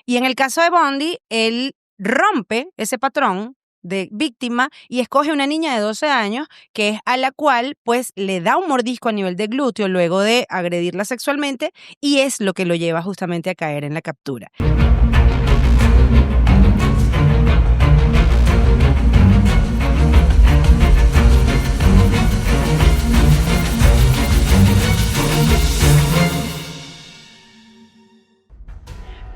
Y en el caso de Bundy, él rompe ese patrón de víctima y escoge una niña de 12 años que es a la cual pues le da un mordisco a nivel de glúteo luego de agredirla sexualmente y es lo que lo lleva justamente a caer en la captura.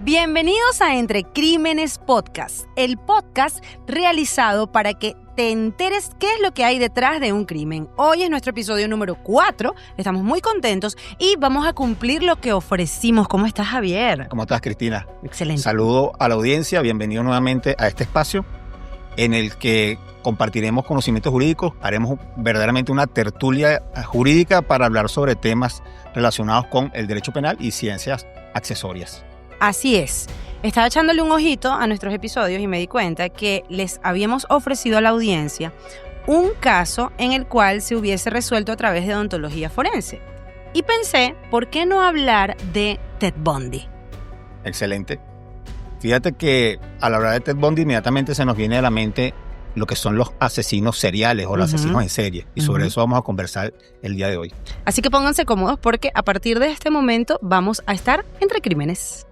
Bienvenidos a Entre Crímenes Podcast, el podcast realizado para que te enteres qué es lo que hay detrás de un crimen. Hoy es nuestro episodio número 4, estamos muy contentos y vamos a cumplir lo que ofrecimos. ¿Cómo estás, Javier? ¿Cómo estás, Cristina? Excelente. Saludo a la audiencia, bienvenido nuevamente a este espacio en el que compartiremos conocimientos jurídicos, haremos verdaderamente una tertulia jurídica para hablar sobre temas relacionados con el derecho penal y ciencias accesorias. Así es. Estaba echándole un ojito a nuestros episodios y me di cuenta que les habíamos ofrecido a la audiencia un caso en el cual se hubiese resuelto a través de odontología forense. Y pensé, ¿por qué no hablar de Ted Bundy? Excelente. Fíjate que al hablar de Ted Bundy inmediatamente se nos viene a la mente lo que son los asesinos seriales o los asesinos en serie. Y sobre eso vamos a conversar el día de hoy. Así que pónganse cómodos porque a partir de este momento vamos a estar entre crímenes.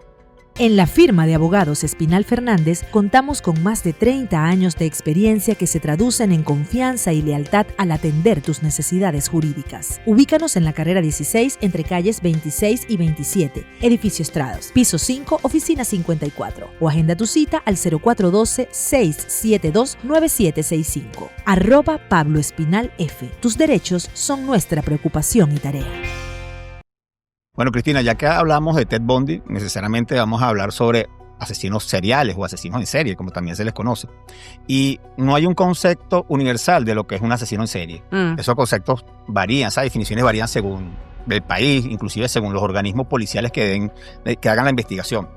En la firma de abogados Espinal Fernández contamos con más de 30 años de experiencia que se traducen en confianza y lealtad al atender tus necesidades jurídicas. Ubícanos en la carrera 16 entre calles 26 y 27, Edificio Estrados, piso 5, oficina 54. O agenda tu cita al 0412-672-9765. @Pablo Espinal F. Tus derechos son nuestra preocupación y tarea. Bueno, Cristina, ya que hablamos de Ted Bundy, necesariamente vamos a hablar sobre asesinos seriales o asesinos en serie, como también se les conoce. Y no hay un concepto universal de lo que es un asesino en serie. Esos conceptos varían, esas definiciones varían según el país, inclusive según los organismos policiales que hagan la investigación.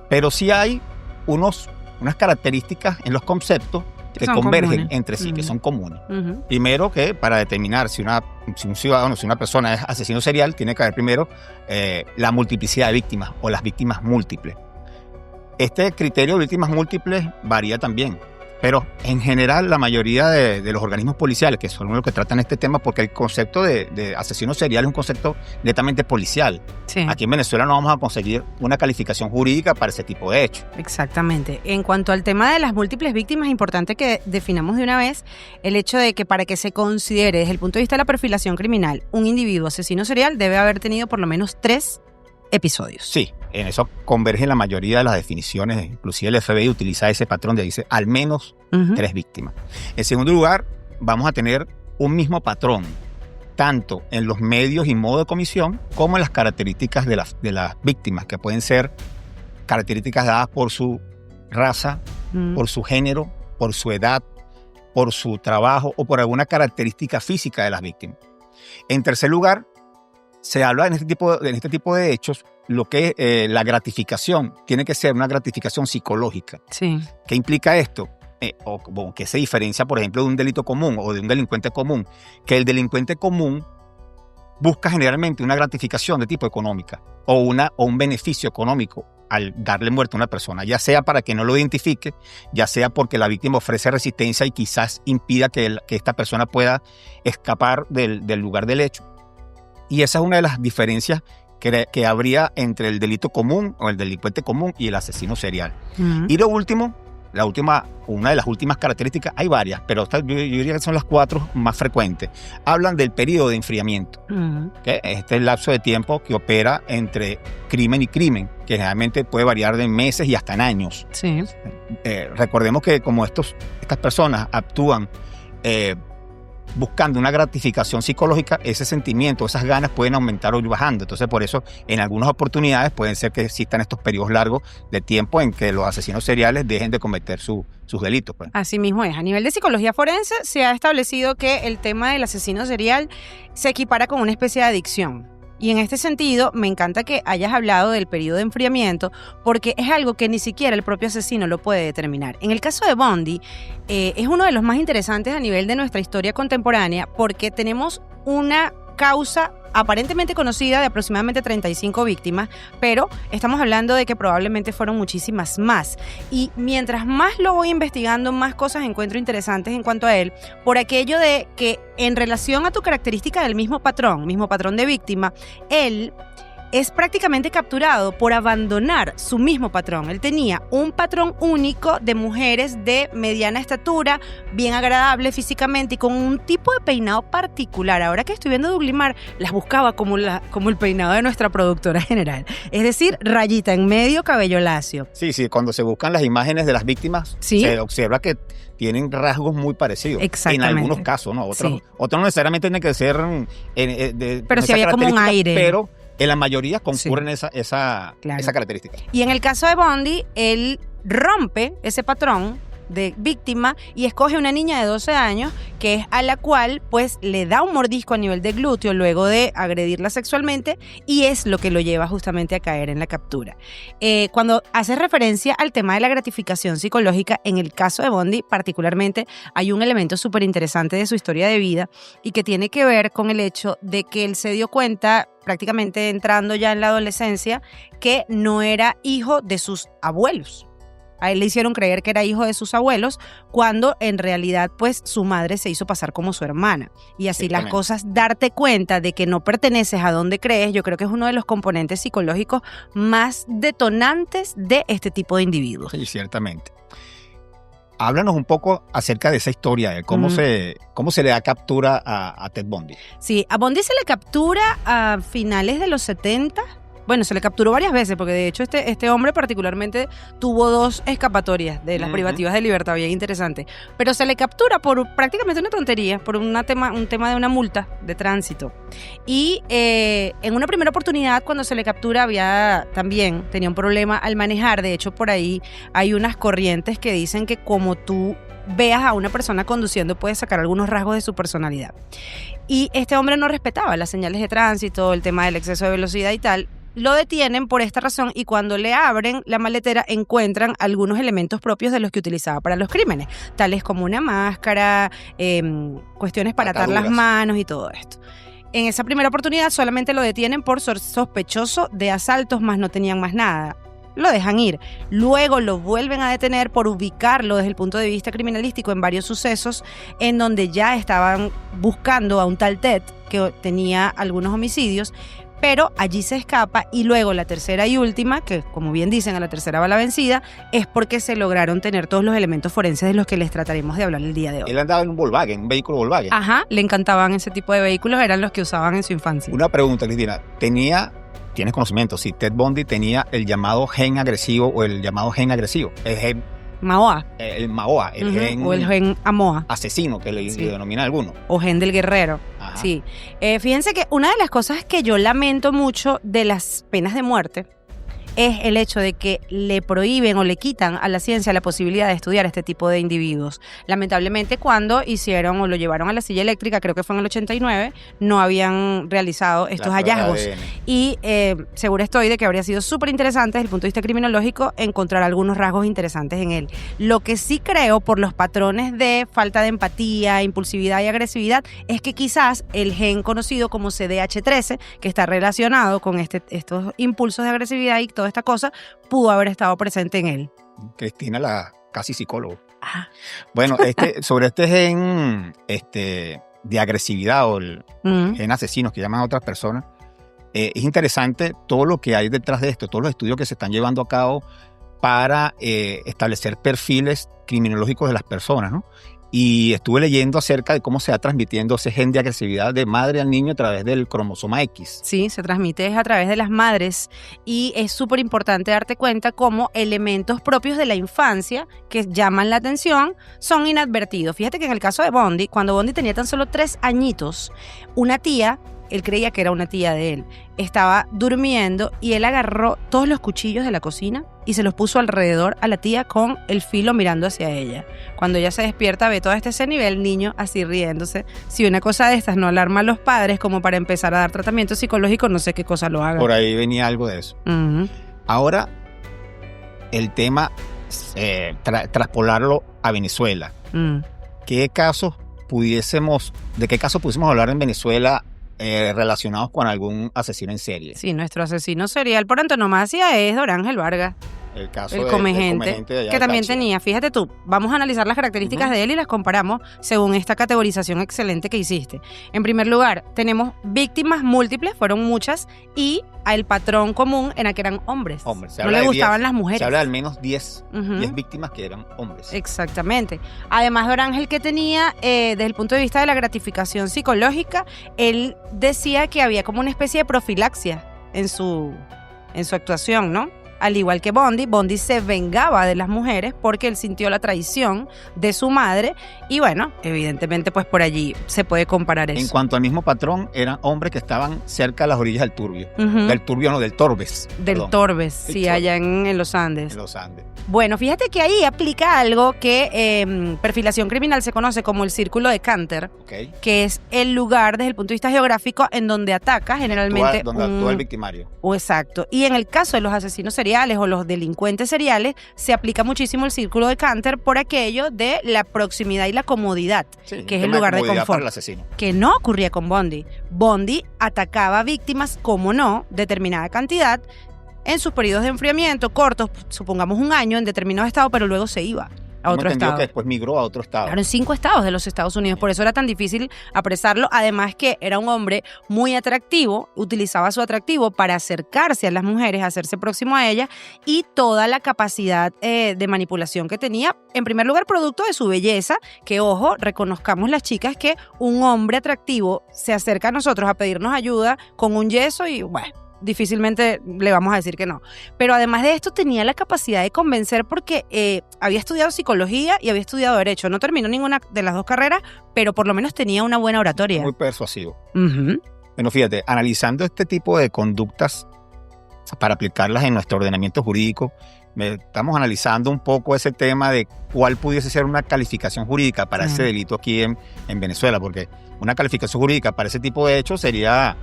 Pero sí hay unas características en los conceptos que convergen comunes entre sí, que son comunes. Primero, que para determinar si un ciudadano, si una persona es asesino serial, tiene que haber primero la multiplicidad de víctimas o las víctimas múltiples. Este criterio de víctimas múltiples varía también, pero en general la mayoría de los organismos policiales, que son los que tratan este tema, porque el concepto de asesino serial es un concepto netamente policial. Sí. Aquí en Venezuela no vamos a conseguir una calificación jurídica para ese tipo de hechos. Exactamente. En cuanto al tema de las múltiples víctimas, es importante que definamos de una vez el hecho de que para que se considere desde el punto de vista de la perfilación criminal un individuo asesino serial debe haber tenido por lo menos 3 episodios. Sí, en eso convergen la mayoría de las definiciones, inclusive el FBI utiliza ese patrón de dice al menos 3 víctimas. En segundo lugar, vamos a tener un mismo patrón, tanto en los medios y modo de comisión, como en las características de las víctimas, que pueden ser características dadas por su raza, por su género, por su edad, por su trabajo o por alguna característica física de las víctimas. En tercer lugar, se habla en este tipo de hechos lo que es la gratificación. Tiene que ser una gratificación psicológica. Sí. ¿Qué implica esto? Que se diferencia, por ejemplo, de un delito común o de un delincuente común. Que el delincuente común busca generalmente una gratificación de tipo económica o un beneficio económico al darle muerte a una persona, ya sea para que no lo identifique, ya sea porque la víctima ofrece resistencia y quizás impida que esta persona pueda escapar del lugar del hecho. Y esa es una de las diferencias que habría entre el delito común o el delincuente común y el asesino serial. Y lo último, una de las últimas características, hay varias, pero yo diría que son las 4 más frecuentes. Hablan del periodo de enfriamiento, que este es el lapso de tiempo que opera entre crimen y crimen, que generalmente puede variar de meses y hasta en años. Sí. Recordemos que como estas personas actúan buscando una gratificación psicológica, ese sentimiento, esas ganas pueden aumentar o ir bajando. Entonces, por eso, en algunas oportunidades pueden ser que existan estos periodos largos de tiempo en que los asesinos seriales dejen de cometer sus delitos. Pues. Así mismo es. A nivel de psicología forense, se ha establecido que el tema del asesino serial se equipara con una especie de adicción. Y en este sentido, me encanta que hayas hablado del periodo de enfriamiento porque es algo que ni siquiera el propio asesino lo puede determinar. En el caso de Bundy, es uno de los más interesantes a nivel de nuestra historia contemporánea porque tenemos una causa aparentemente conocida de aproximadamente 35 víctimas, pero estamos hablando de que probablemente fueron muchísimas más. Y mientras más lo voy investigando, más cosas encuentro interesantes en cuanto a él, por aquello de que en relación a tu característica del mismo patrón de víctima, él es prácticamente capturado por abandonar su mismo patrón. Él tenía un patrón único de mujeres de mediana estatura, bien agradable físicamente y con un tipo de peinado particular. Ahora que estoy viendo Dublimar, las buscaba como el peinado de nuestra productora general. Es decir, rayita en medio, cabello lacio. Sí, cuando se buscan las imágenes de las víctimas, ¿sí? Se observa que tienen rasgos muy parecidos. Exactamente. En algunos casos, ¿no? Otros no necesariamente tienen que ser pero sí había como un aire. Pero en la mayoría concurren esa característica. Y en el caso de Bundy, él rompe ese patrón de víctima y escoge una niña de 12 años que es a la cual pues le da un mordisco a nivel de glúteo luego de agredirla sexualmente y es lo que lo lleva justamente a caer en la captura. Cuando haces referencia al tema de la gratificación psicológica, en el caso de Bundy particularmente hay un elemento súper interesante de su historia de vida y que tiene que ver con el hecho de que él se dio cuenta prácticamente entrando ya en la adolescencia que no era hijo de sus abuelos. A él le hicieron creer que era hijo de sus abuelos cuando en realidad pues su madre se hizo pasar como su hermana. Y así las cosas, darte cuenta de que no perteneces a donde crees, yo creo que es uno de los componentes psicológicos más detonantes de este tipo de individuos. Sí, ciertamente. Háblanos un poco acerca de esa historia, de cómo se le da captura a Ted Bundy. Sí, a Bundy se le captura a finales de los 70. Bueno, se le capturó varias veces porque de hecho este hombre particularmente tuvo 2 escapatorias de las privativas de libertad, bien interesante. Pero se le captura por prácticamente una tontería, por un tema de una multa de tránsito. Y en una primera oportunidad cuando se le captura tenía un problema al manejar. De hecho, por ahí hay unas corrientes que dicen que como tú veas a una persona conduciendo puedes sacar algunos rasgos de su personalidad. Y este hombre no respetaba las señales de tránsito, el tema del exceso de velocidad y tal. Lo detienen por esta razón y cuando le abren la maletera encuentran algunos elementos propios de los que utilizaba para los crímenes, tales como una máscara, cuestiones para atar las manos y todo esto. En esa primera oportunidad solamente lo detienen por sospechoso de asaltos, más no tenían más nada. Lo dejan ir. Luego lo vuelven a detener por ubicarlo desde el punto de vista criminalístico en varios sucesos en donde ya estaban buscando a un tal Ted que tenía algunos homicidios, pero allí se escapa y luego la tercera y última, que como bien dicen a la tercera va la vencida, es porque se lograron tener todos los elementos forenses de los que les trataremos de hablar el día de hoy. Él andaba en un vehículo Volkswagen. Ajá, le encantaban ese tipo de vehículos, eran los que usaban en su infancia. Una pregunta, Cristina, ¿tienes conocimiento si Ted Bundy tenía el llamado gen agresivo o el llamado gen agresivo? El gen MAOA. El MAOA, el gen... O el gen AMOA. Asesino, que le denomina alguno. O gen del guerrero. Ajá. Sí. Fíjense que una de las cosas que yo lamento mucho de las penas de muerte es el hecho de que le prohíben o le quitan a la ciencia la posibilidad de estudiar este tipo de individuos. Lamentablemente, cuando hicieron o lo llevaron a la silla eléctrica, creo que fue en el 89, no habían realizado estos hallazgos. Y seguro estoy de que habría sido súper interesante desde el punto de vista criminológico encontrar algunos rasgos interesantes en él. Lo que sí creo, por los patrones de falta de empatía, impulsividad y agresividad, es que quizás el gen conocido como CDH13, que está relacionado con estos impulsos de agresividad y toda esta cosa, pudo haber estado presente en él. Cristina, la casi psicólogo. Ajá. Bueno, sobre este gen de agresividad o el gen asesino que llaman a otras personas, es interesante todo lo que hay detrás de esto, todos los estudios que se están llevando a cabo para establecer perfiles criminológicos de las personas, ¿no? Y estuve leyendo acerca de cómo se va transmitiendo ese gen de agresividad de madre al niño a través del cromosoma X. Sí, se transmite a través de las madres y es súper importante darte cuenta cómo elementos propios de la infancia que llaman la atención son inadvertidos. Fíjate que en el caso de Bundy, cuando Bundy tenía tan solo 3 añitos, una tía, él creía que era una tía de él, estaba durmiendo y él agarró todos los cuchillos de la cocina y se los puso alrededor a la tía con el filo mirando hacia ella. Cuando ella se despierta ve toda esta escena y ve al niño así riéndose. Si una cosa de estas no alarma a los padres como para empezar a dar tratamiento psicológico, no sé qué cosa lo haga. Por ahí venía algo de eso. Uh-huh. Ahora, el tema, traspolarlo a Venezuela. Uh-huh. ¿De qué casos pudiésemos hablar en Venezuela relacionados con algún asesino en serie. Sí, nuestro asesino serial por antonomasia es Dorángel Vargas. El caso El del Comegente, de allá que de también Táchira. tenía, fíjate tú, vamos a analizar las características de él y las comparamos según esta categorización excelente que hiciste. En primer lugar, tenemos víctimas múltiples, fueron muchas, y el patrón común era que eran hombres. Hombres. Se No habla le de gustaban 10, las mujeres. Se habla de al menos 10 Ujú. 10 víctimas que eran hombres. Exactamente. Además, Dorángel, que tenía, desde el punto de vista de la gratificación psicológica, él decía que había como una especie de profilaxia en su actuación, ¿no? Al igual que Bondi se vengaba de las mujeres porque él sintió la traición de su madre y bueno, evidentemente pues por allí se puede comparar En eso. cuanto al mismo patrón, eran hombres que estaban cerca de las orillas del Turbio. Ujú. Del Turbio, no, del Torbes. Del perdón, Torbes, del sí, Torbes. allá en los Andes. En los Andes. Bueno, fíjate que ahí aplica algo que perfilación criminal se conoce como el círculo de Canter, ¿Ok? que es el lugar desde el punto de vista geográfico en donde ataca generalmente Donde actúa el victimario. Exacto. Y en el caso de los asesinos seriales o los delincuentes seriales, se aplica muchísimo el círculo de Canter por aquello de la proximidad y la comodidad, Sí, que es un el tema lugar de comodidad confort. para el asesino. Que no ocurría con Bondi. Bondi atacaba víctimas, como no, determinada cantidad, en sus periodos de enfriamiento cortos, supongamos un año en determinado estado, pero luego se iba a Tengo otro entendido estado. que después migró a otro estado. Claro, en 5 estados de los Estados Unidos, por eso era tan difícil apresarlo, además que era un hombre muy atractivo, utilizaba su atractivo para acercarse a las mujeres, hacerse próximo a ellas y toda la capacidad de manipulación que tenía, en primer lugar producto de su belleza, que ojo, reconozcamos las chicas que un hombre atractivo se acerca a nosotros a pedirnos ayuda con un yeso y bueno, difícilmente le vamos a decir que no. Pero además de esto tenía la capacidad de convencer porque había estudiado psicología y había estudiado derecho. No terminó ninguna de las dos carreras, pero por lo menos tenía una buena oratoria. Muy persuasivo. Ujú. Bueno, fíjate, analizando este tipo de conductas para aplicarlas en nuestro ordenamiento jurídico, estamos analizando un poco ese tema de cuál pudiese ser una calificación jurídica para ese delito aquí en Venezuela, porque una calificación jurídica para ese tipo de hechos sería,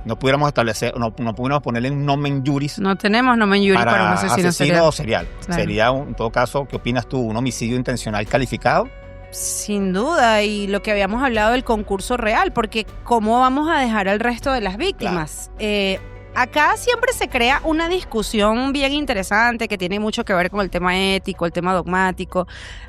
no pudiéramos establecer, no pudiéramos ponerle un nomen juris No tenemos nomen juris para un asesino serial. serial. Claro. Sería, en todo caso, ¿qué opinas tú? ¿Un homicidio intencional calificado? Sin duda, y lo que habíamos hablado del concurso real, porque ¿cómo vamos a dejar al resto de las víctimas? Acá siempre se crea una discusión bien interesante que tiene mucho que ver con el tema ético, el tema dogmático,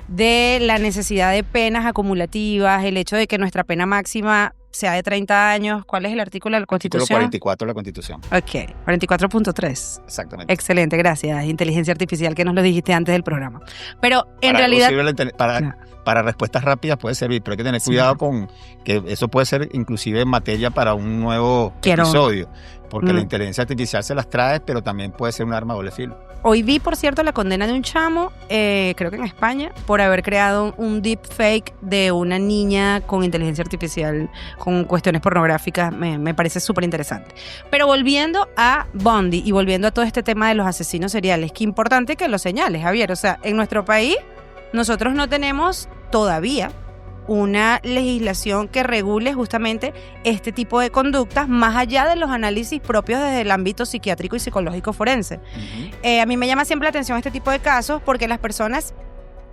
de la necesidad de penas acumulativas, el hecho de que nuestra pena máxima sea de 30 años. ¿Cuál es el artículo de la Artículo Constitución? 44 de la Constitución. Ok, 44.3. Exactamente. Excelente, gracias, inteligencia artificial, que nos lo dijiste antes del programa. Pero en Para realidad... inclusive Claro. para respuestas rápidas puede servir, pero hay que tener Sí. cuidado con que eso puede ser inclusive materia para un nuevo Quiero- episodio, porque Mm. la inteligencia artificial se las trae, pero también puede ser un arma de doble filo. Hoy vi, por cierto, la condena de un chamo, creo que en España, por haber creado un deepfake de una niña con inteligencia artificial, con cuestiones pornográficas. Me parece súper interesante. Pero volviendo a Bondi y volviendo a todo este tema de los asesinos seriales, qué importante que lo señales, Javier. O sea, en nuestro país, nosotros no tenemos todavía una legislación que regule justamente este tipo de conductas más allá de los análisis propios desde el ámbito psiquiátrico y psicológico forense. A mí me llama siempre la atención este tipo de casos porque las personas,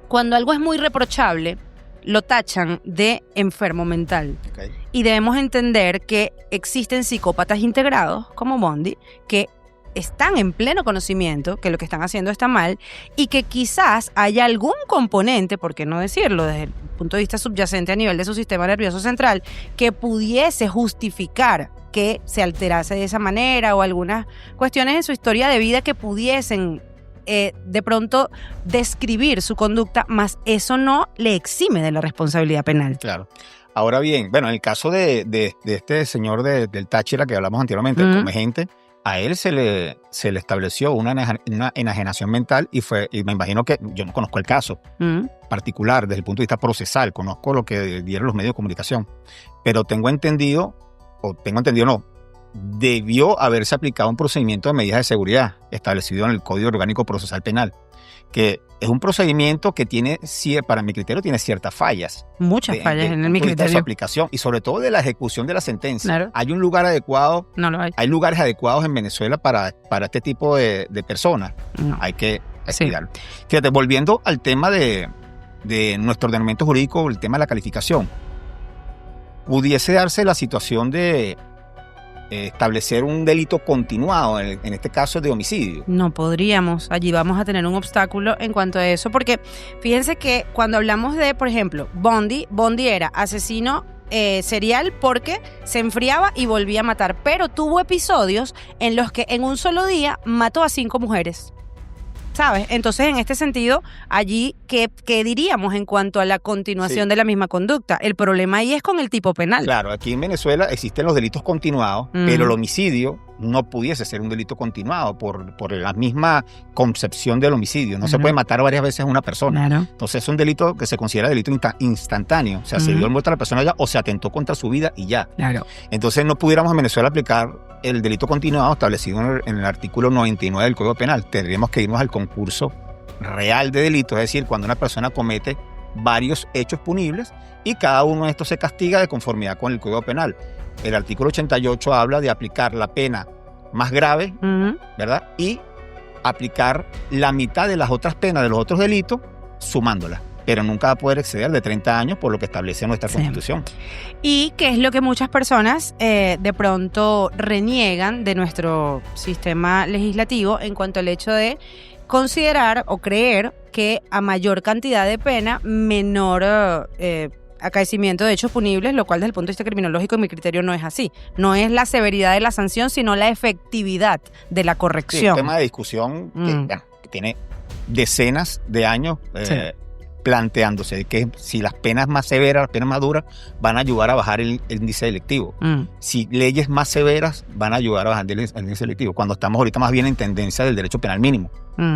cuando algo es muy reprochable, lo tachan de enfermo mental. Ok. Y debemos entender que existen psicópatas integrados, como Bondi, que están en pleno conocimiento que lo que están haciendo está mal y que quizás haya algún componente, por qué no decirlo, desde el punto de vista subyacente a nivel de su sistema nervioso central, que pudiese justificar que se alterase de esa manera o algunas cuestiones en su historia de vida que pudiesen de pronto describir su conducta, más eso no le exime de la responsabilidad penal. Claro. Ahora bien, bueno, en el caso de este señor del Táchira que hablamos anteriormente, el Comegente, a él se le estableció una enajenación mental y me imagino que yo no conozco el caso particular desde el punto de vista procesal, conozco lo que dieron los medios de comunicación, pero tengo entendido no, debió haberse aplicado un procedimiento de medidas de seguridad establecido en el Código Orgánico Procesal Penal, que es un procedimiento que tiene, para mi criterio, tiene ciertas fallas. Muchas fallas en mi De su criterio. aplicación y sobre todo de la ejecución de la sentencia. Claro. Hay un lugar adecuado, No lo hay. hay lugares adecuados en Venezuela para este tipo de personas. No. Hay que Sí. cuidarlo. Fíjate, volviendo al tema de nuestro ordenamiento jurídico, el tema de la calificación, pudiese darse la situación de establecer un delito continuado, en este caso de homicidio. No podríamos, allí vamos a tener un obstáculo en cuanto a eso, porque fíjense que cuando hablamos de, por ejemplo, Bundy era asesino serial porque se enfriaba y volvía a matar, pero tuvo episodios en los que en un solo día mató a 5 mujeres. ¿Sabes? Entonces, en este sentido, allí, ¿qué diríamos en cuanto a la continuación de la misma conducta? El problema ahí es con el tipo penal. Claro, aquí en Venezuela existen los delitos continuados, pero el homicidio no pudiese ser un delito continuado por la misma concepción del homicidio. No se puede matar varias veces a una persona. Claro. Entonces es un delito que se considera delito instantáneo. O sea, se dio muerte a la persona ya o se atentó contra su vida y ya. Claro. Entonces no pudiéramos en Venezuela aplicar el delito continuado establecido en el artículo 99 del Código Penal. Tendríamos que irnos al concurso real de delitos, es decir, cuando una persona comete varios hechos punibles y cada uno de estos se castiga de conformidad con el Código Penal. El artículo 88 habla de aplicar la pena más grave, ¿verdad? Y aplicar la mitad de las otras penas de los otros delitos sumándolas. Pero nunca va a poder exceder de 30 años por lo que establece nuestra Constitución. Y que es lo que muchas personas de pronto reniegan de nuestro sistema legislativo en cuanto al hecho de considerar o creer que a mayor cantidad de pena, menor acaecimiento de hechos punibles, lo cual desde el punto de vista criminológico, en mi criterio, no es así. No es la severidad de la sanción, sino la efectividad de la corrección. Sí, un tema de discusión que tiene decenas de años planteándose que si las penas más severas, las penas más duras, van a ayudar a bajar el índice delictivo. Si leyes más severas van a ayudar a bajar el índice delictivo. Cuando estamos ahorita más bien en tendencia del derecho penal mínimo,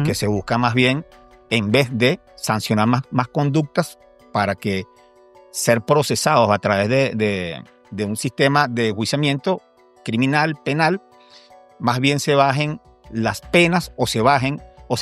que se busca más bien, en vez de sancionar más conductas para que ser procesados a través de un sistema de enjuiciamiento criminal, penal, más bien se bajen las penas o se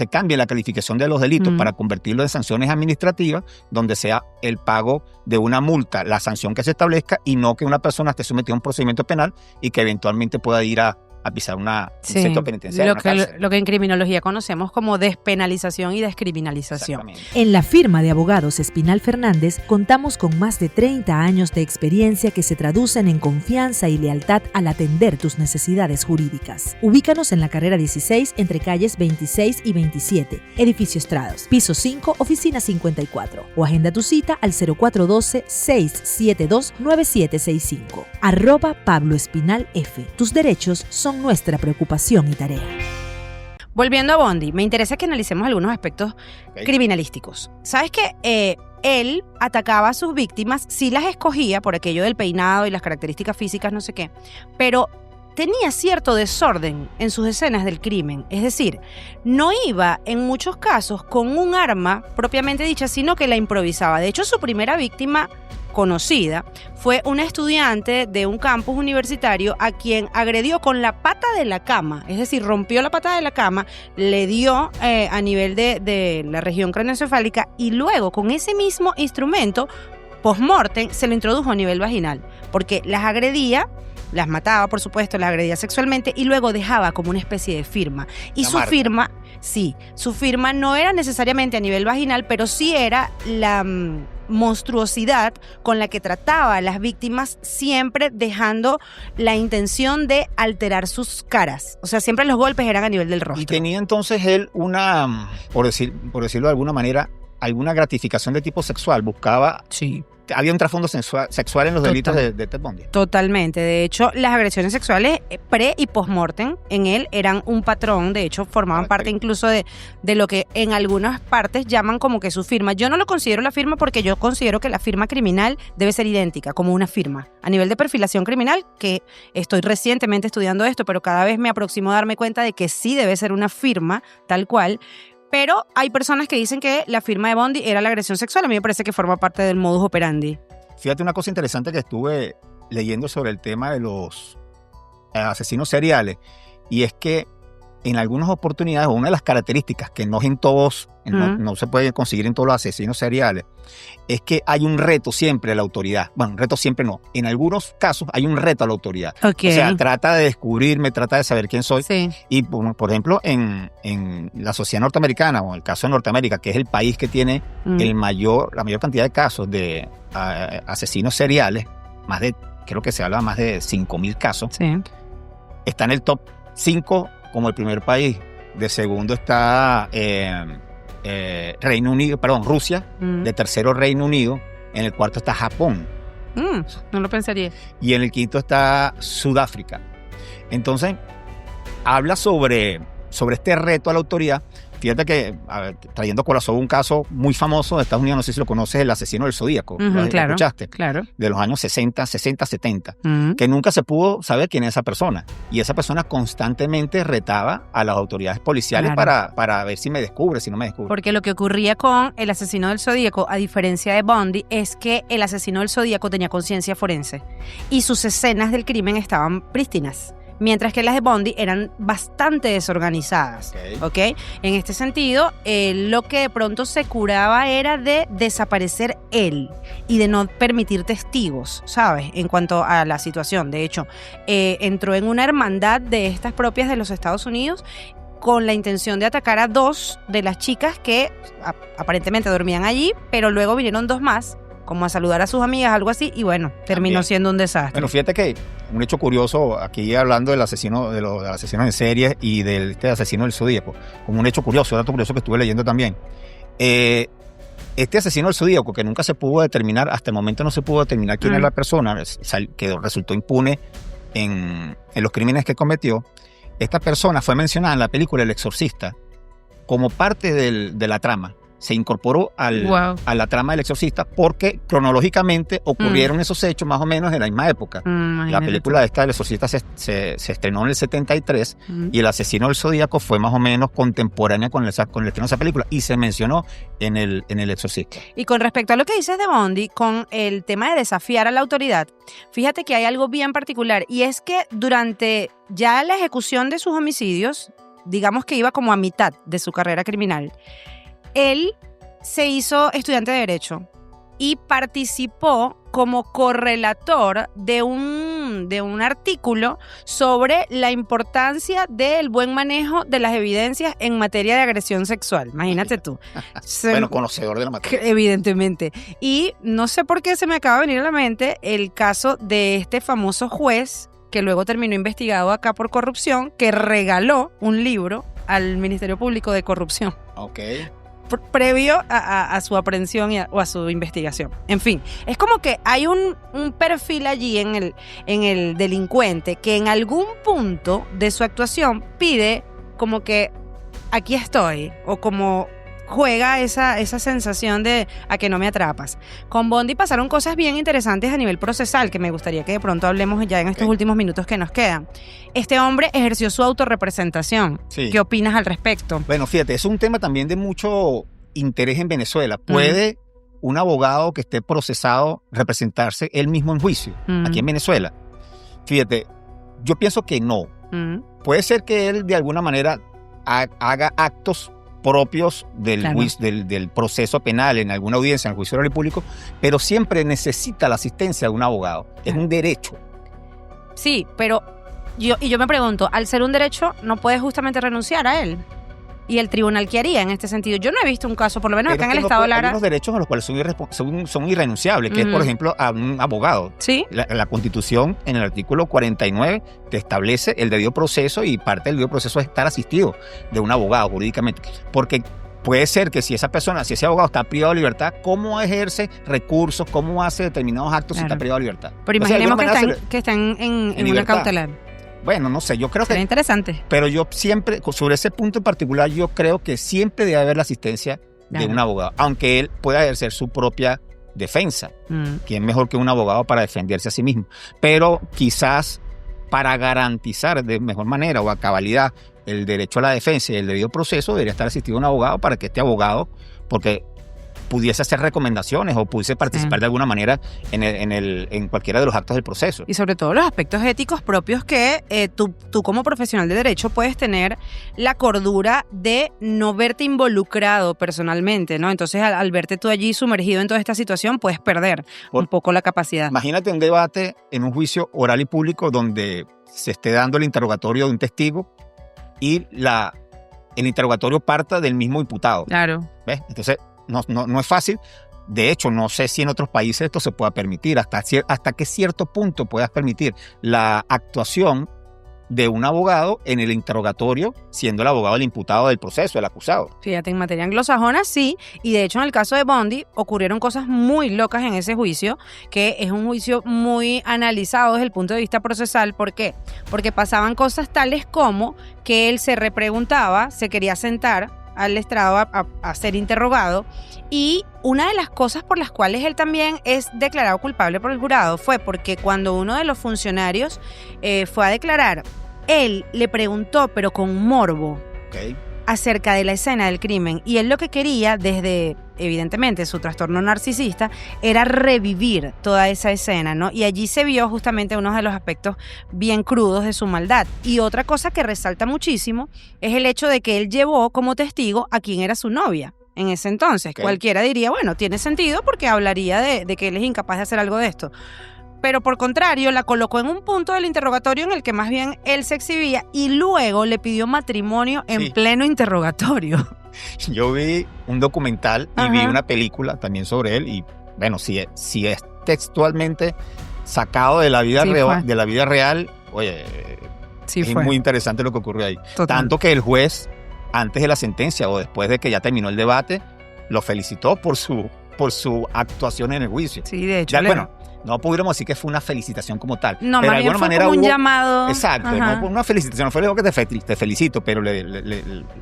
cambie la calificación de los delitos para convertirlo en sanciones administrativas, donde sea el pago de una multa, la sanción que se establezca, y no que una persona esté sometida a un procedimiento penal y que eventualmente pueda ir a pisar un centro penitenciario. Lo que en criminología conocemos como despenalización y descriminalización. En la firma de abogados Espinal Fernández contamos con más de 30 años de experiencia que se traducen en confianza y lealtad al atender tus necesidades jurídicas. Ubícanos en la carrera 16 entre calles 26 y 27, Edificio Estrados, piso 5, oficina 54, o agenda tu cita al 0412-672-9765. @Pablo Espinal F. Tus derechos son nuestra preocupación y tarea. Volviendo a Bundy, me interesa que analicemos algunos aspectos criminalísticos. ¿Sabes que él atacaba a sus víctimas, sí las escogía por aquello del peinado y las características físicas, no sé qué, pero tenía cierto desorden en sus escenas del crimen? Es decir, no iba en muchos casos con un arma propiamente dicha, sino que la improvisaba. De hecho, su primera víctima conocida fue una estudiante de un campus universitario a quien agredió con la pata de la cama, es decir, rompió la pata de la cama, le dio a nivel de la región craneoencefálica y luego con ese mismo instrumento post-mortem se lo introdujo a nivel vaginal, porque las agredía, las mataba, por supuesto, las agredía sexualmente y luego dejaba como una especie de firma. Y su firma no era necesariamente a nivel vaginal, pero sí era la monstruosidad con la que trataba a las víctimas, siempre dejando la intención de alterar sus caras. O sea, siempre los golpes eran a nivel del rostro. Y tenía entonces él por decirlo de alguna manera, alguna gratificación de tipo sexual. Buscaba... Sí. Había un trasfondo sexual en los delitos de Ted Bundy. Totalmente. De hecho, las agresiones sexuales pre y post-mortem en él eran un patrón. De hecho, formaban parte incluso de lo que en algunas partes llaman como que su firma. Yo no lo considero la firma porque yo considero que la firma criminal debe ser idéntica, como una firma. A nivel de perfilación criminal, que estoy recientemente estudiando esto, pero cada vez me aproximo a darme cuenta de que sí debe ser una firma tal cual. Pero hay personas que dicen que la firma de Bundy era la agresión sexual. A mí me parece que forma parte del modus operandi. Fíjate una cosa interesante que estuve leyendo sobre el tema de los asesinos seriales, y es que en algunas oportunidades, una de las características que no es en todos, no se puede conseguir en todos los asesinos seriales, es que hay un reto siempre a la autoridad. Bueno, un reto siempre no. En algunos casos hay un reto a la autoridad. Okay. O sea, trata de descubrirme, trata de saber quién soy. Sí. Y, por ejemplo, en la sociedad norteamericana, o el caso de Norteamérica, que es el país que tiene la mayor cantidad de casos de asesinos seriales, creo que se habla más de 5.000 casos. Sí. está en el top 5 como el primer país. De segundo está Reino Unido, perdón, Rusia. De tercero, Reino Unido. En el cuarto está Japón. No lo pensaría. Y en el quinto está Sudáfrica. Entonces, habla sobre este reto a la autoridad. Fíjate que, trayendo a colación un caso muy famoso de Estados Unidos, no sé si lo conoces, el asesino del Zodíaco. ¿Lo escuchaste? Claro. De los años 60, 70, que nunca se pudo saber quién es esa persona. Y esa persona constantemente retaba a las autoridades policiales para ver si me descubre, si no me descubre. Porque lo que ocurría con el asesino del Zodíaco, a diferencia de Bundy, es que el asesino del Zodíaco tenía conciencia forense y sus escenas del crimen estaban prístinas, mientras que las de Bundy eran bastante desorganizadas. ¿Ok? En este sentido, lo que de pronto se curaba era de desaparecer él y de no permitir testigos, ¿sabes? En cuanto a la situación. De hecho, entró en una hermandad de estas propias de los Estados Unidos con la intención de atacar a 2 de las chicas que aparentemente dormían allí, pero luego vinieron 2 más, como a saludar a sus amigas, algo así, y bueno, terminó siendo un desastre. Bueno, fíjate que un hecho curioso, aquí hablando del asesino, de los asesinos en serie y del asesino del Zodíaco, como un hecho curioso, un dato curioso que estuve leyendo también. Este asesino del Zodíaco, que nunca se pudo determinar, hasta el momento no se pudo determinar quién era la persona, que resultó impune en los crímenes que cometió. Esta persona fue mencionada en la película El Exorcista como parte de la trama. Se incorporó a la trama del Exorcista porque cronológicamente ocurrieron esos hechos más o menos en la misma época. La película esta del Exorcista se estrenó en el 73 y El asesino del Zodíaco fue más o menos contemporánea con el estreno de esa película y se mencionó en el Exorcista. Y con respecto a lo que dices de Bundy, con el tema de desafiar a la autoridad, fíjate que hay algo bien particular y es que durante ya la ejecución de sus homicidios, digamos que iba como a mitad de su carrera criminal, él se hizo estudiante de Derecho y participó como correlator de un artículo sobre la importancia del buen manejo de las evidencias en materia de agresión sexual. Imagínate tú. Bueno, conocedor de la materia. Evidentemente. Y no sé por qué se me acaba de venir a la mente el caso de este famoso juez que luego terminó investigado acá por corrupción, que regaló un libro al Ministerio Público de Corrupción. Ok. Previo a su aprehensión o a su investigación. En fin, es como que hay un perfil allí en el delincuente que en algún punto de su actuación pide como que aquí estoy, o como juega esa sensación de a que no me atrapas. Con Bundy pasaron cosas bien interesantes a nivel procesal que me gustaría que de pronto hablemos ya en estos últimos minutos que nos quedan. Este hombre ejerció su autorrepresentación. Sí. ¿Qué opinas al respecto? Bueno, fíjate, es un tema también de mucho interés en Venezuela. ¿Puede un abogado que esté procesado representarse él mismo en juicio aquí en Venezuela? Fíjate, yo pienso que no. Puede ser que él de alguna manera haga actos propios del proceso penal en alguna audiencia, en el juicio oral y público, pero siempre necesita la asistencia de un abogado. Es un derecho. Sí, pero yo me pregunto, al ser un derecho, ¿no puedes justamente renunciar a él? ¿Y el tribunal qué haría en este sentido? Yo no he visto un caso, por lo menos acá en el Estado de Lara. Hay unos derechos a los cuales son irrenunciables, que es, por ejemplo, a un abogado. ¿Sí? La Constitución, en el artículo 49, te establece el debido proceso y parte del debido proceso es estar asistido de un abogado jurídicamente. Porque puede ser que si ese abogado está privado de libertad, ¿cómo ejerce recursos? ¿Cómo hace determinados actos si está privado de libertad? Pero imaginemos que están en una cautelar. Bueno, no sé, yo creo Sería interesante. Pero yo siempre, sobre ese punto en particular, yo creo que siempre debe haber la asistencia de un abogado, aunque él pueda ejercer su propia defensa, que es mejor que un abogado para defenderse a sí mismo. Pero quizás para garantizar de mejor manera o a cabalidad el derecho a la defensa y el debido proceso, debería estar asistido un abogado para que este abogado, porque pudiese hacer recomendaciones o pudiese participar de alguna manera en cualquiera de los actos del proceso. Y sobre todo los aspectos éticos propios que tú como profesional de derecho puedes tener la cordura de no verte involucrado personalmente, ¿no? Entonces al verte tú allí sumergido en toda esta situación puedes perder un poco la capacidad. Imagínate un debate en un juicio oral y público donde se esté dando el interrogatorio de un testigo y el interrogatorio parta del mismo imputado. Claro. ¿Ves? Entonces no es fácil. De hecho, no sé si en otros países esto se pueda permitir, hasta qué cierto punto puedas permitir la actuación de un abogado en el interrogatorio, siendo el abogado el imputado del proceso, el acusado. Fíjate, en materia anglosajona sí, y de hecho en el caso de Bundy ocurrieron cosas muy locas en ese juicio, que es un juicio muy analizado desde el punto de vista procesal. ¿Por qué? Porque pasaban cosas tales como que él se repreguntaba, se quería sentar al estrado a ser interrogado, y una de las cosas por las cuales él también es declarado culpable por el jurado fue porque cuando uno de los funcionarios fue a declarar, él le preguntó, pero con morbo, acerca de la escena del crimen, y él lo que quería, desde evidentemente su trastorno narcisista, era revivir toda esa escena, ¿no? Y allí se vio justamente uno de los aspectos bien crudos de su maldad. Y otra cosa que resalta muchísimo es el hecho de que él llevó como testigo a quien era su novia en ese entonces. Cualquiera diría, bueno, tiene sentido porque hablaría de que él es incapaz de hacer algo de esto. Pero por contrario, la colocó en un punto del interrogatorio en el que más bien él se exhibía y luego le pidió matrimonio en pleno interrogatorio. Yo vi un documental y vi una película también sobre él, y bueno, si es textualmente sacado de la vida real, oye, es muy interesante lo que ocurrió ahí. Total. Tanto que el juez, antes de la sentencia o después de que ya terminó el debate, lo felicitó por su actuación en el juicio. Sí, de hecho. Ya, bueno, no pudiéramos decir que fue una felicitación como tal. No, pero de alguna manera como un llamado. Exacto, no una felicitación, no fue algo que te felicito, pero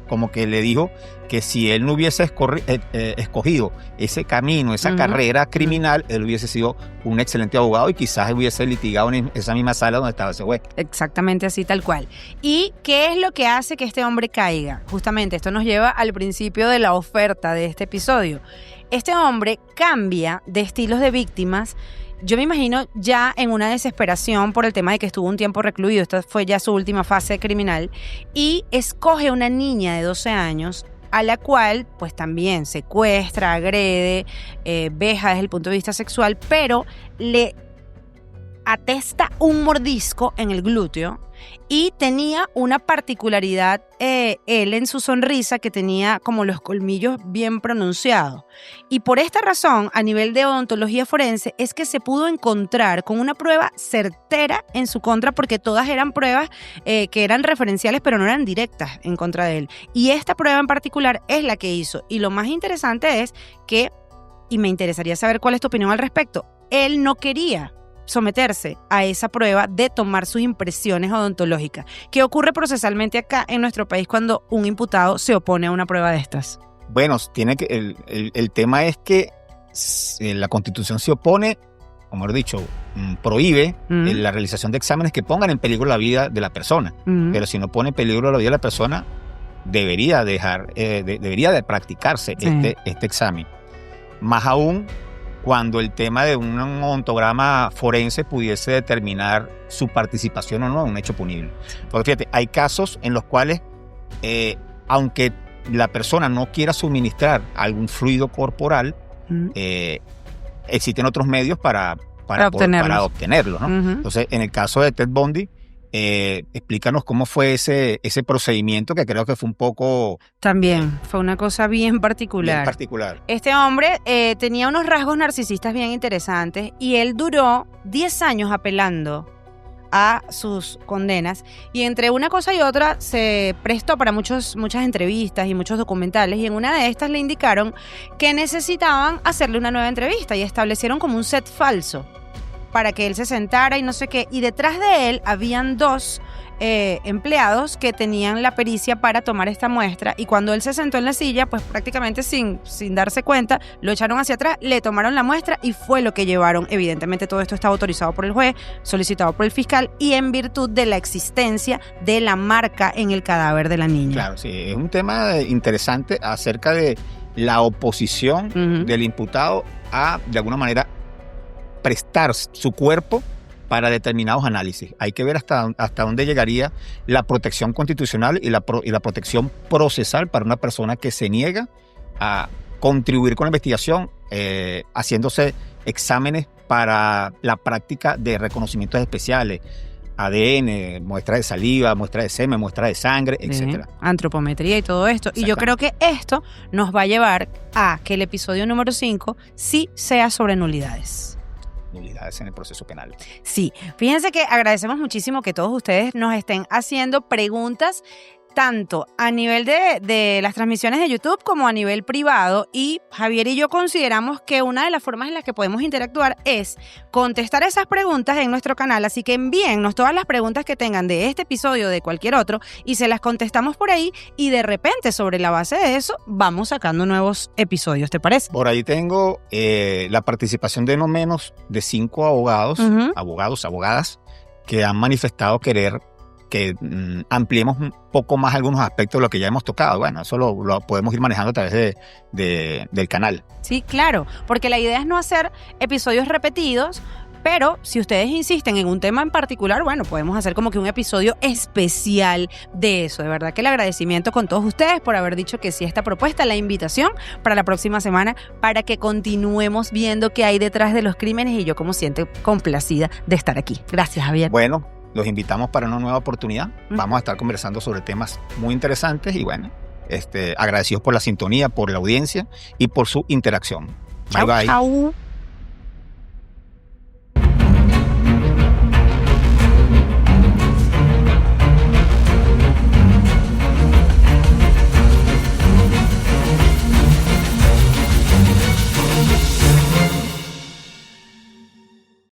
como que le dijo que si él no hubiese escogido ese camino, esa carrera criminal, él hubiese sido un excelente abogado y quizás hubiese litigado en esa misma sala donde estaba ese juez. Exactamente así, tal cual. ¿Y qué es lo que hace que este hombre caiga? Justamente esto nos lleva al principio de la oferta de este episodio. Este hombre cambia de estilos de víctimas. Yo me imagino ya en una desesperación por el tema de que estuvo un tiempo recluido, esta fue ya su última fase criminal, y escoge una niña de 12 años a la cual pues también secuestra, agrede, veja desde el punto de vista sexual, pero le atesta un mordisco en el glúteo y tenía una particularidad él en su sonrisa, que tenía como los colmillos bien pronunciados. Y por esta razón, a nivel de odontología forense, es que se pudo encontrar con una prueba certera en su contra, porque todas eran pruebas que eran referenciales pero no eran directas en contra de él. Y esta prueba en particular es la que hizo. Y lo más interesante es que, y me interesaría saber cuál es tu opinión al respecto, él no quería someterse a esa prueba de tomar sus impresiones odontológicas. ¿Qué ocurre procesalmente acá en nuestro país cuando un imputado se opone a una prueba de estas? Bueno, el tema es que la Constitución se opone, como he dicho, prohíbe la realización de exámenes que pongan en peligro la vida de la persona. Pero si no pone en peligro la vida de la persona, debería de practicarse este examen. Más aún cuando el tema de un odontograma forense pudiese determinar su participación o no en un hecho punible. Porque fíjate, hay casos en los cuales, aunque la persona no quiera suministrar algún fluido corporal, existen otros medios para obtenerlo, ¿no? Entonces, en el caso de Ted Bundy, explícanos cómo fue ese procedimiento, que creo que fue un poco... También fue una cosa bien particular. Este hombre tenía unos rasgos narcisistas bien interesantes y él duró 10 años apelando a sus condenas, y entre una cosa y otra se prestó para muchas entrevistas y muchos documentales, y en una de estas le indicaron que necesitaban hacerle una nueva entrevista y establecieron como un set falso para que él se sentara y no sé qué, y detrás de él habían dos empleados que tenían la pericia para tomar esta muestra, y cuando él se sentó en la silla, pues prácticamente sin darse cuenta, lo echaron hacia atrás, le tomaron la muestra y fue lo que llevaron. Evidentemente todo esto estaba autorizado por el juez, solicitado por el fiscal y en virtud de la existencia de la marca en el cadáver de la niña. Claro, sí, es un tema interesante acerca de la oposición del imputado a, de alguna manera, prestar su cuerpo para determinados análisis. Hay que ver hasta dónde llegaría la protección constitucional y la protección procesal para una persona que se niega a contribuir con la investigación, haciéndose exámenes para la práctica de reconocimientos especiales, ADN, muestra de saliva, muestra de semen, muestra de sangre, etc. Antropometría y todo esto. Y yo creo que esto nos va a llevar a que el episodio número 5 sí sea sobre nulidades. nulidades en el proceso penal. Sí, fíjense que agradecemos muchísimo que todos ustedes nos estén haciendo preguntas tanto a nivel de las transmisiones de YouTube como a nivel privado, y Javier y yo consideramos que una de las formas en las que podemos interactuar es contestar esas preguntas en nuestro canal, así que envíennos todas las preguntas que tengan de este episodio o de cualquier otro y se las contestamos por ahí, y de repente sobre la base de eso vamos sacando nuevos episodios, ¿te parece? Por ahí tengo la participación de no menos de 5 abogados, abogadas, que han manifestado querer que ampliemos un poco más algunos aspectos de lo que ya hemos tocado. Bueno, eso lo podemos ir manejando a través del canal. Sí, claro, porque la idea es no hacer episodios repetidos, pero si ustedes insisten en un tema en particular, bueno, podemos hacer como que un episodio especial de eso. De verdad que el agradecimiento con todos ustedes por haber dicho que sí a esta propuesta, la invitación para la próxima semana para que continuemos viendo qué hay detrás de los crímenes, y yo como siento complacida de estar aquí. Gracias, Javier. Bueno, los invitamos para una nueva oportunidad. Vamos a estar conversando sobre temas muy interesantes y bueno, agradecidos por la sintonía, por la audiencia y por su interacción. Bye, bye. Chau.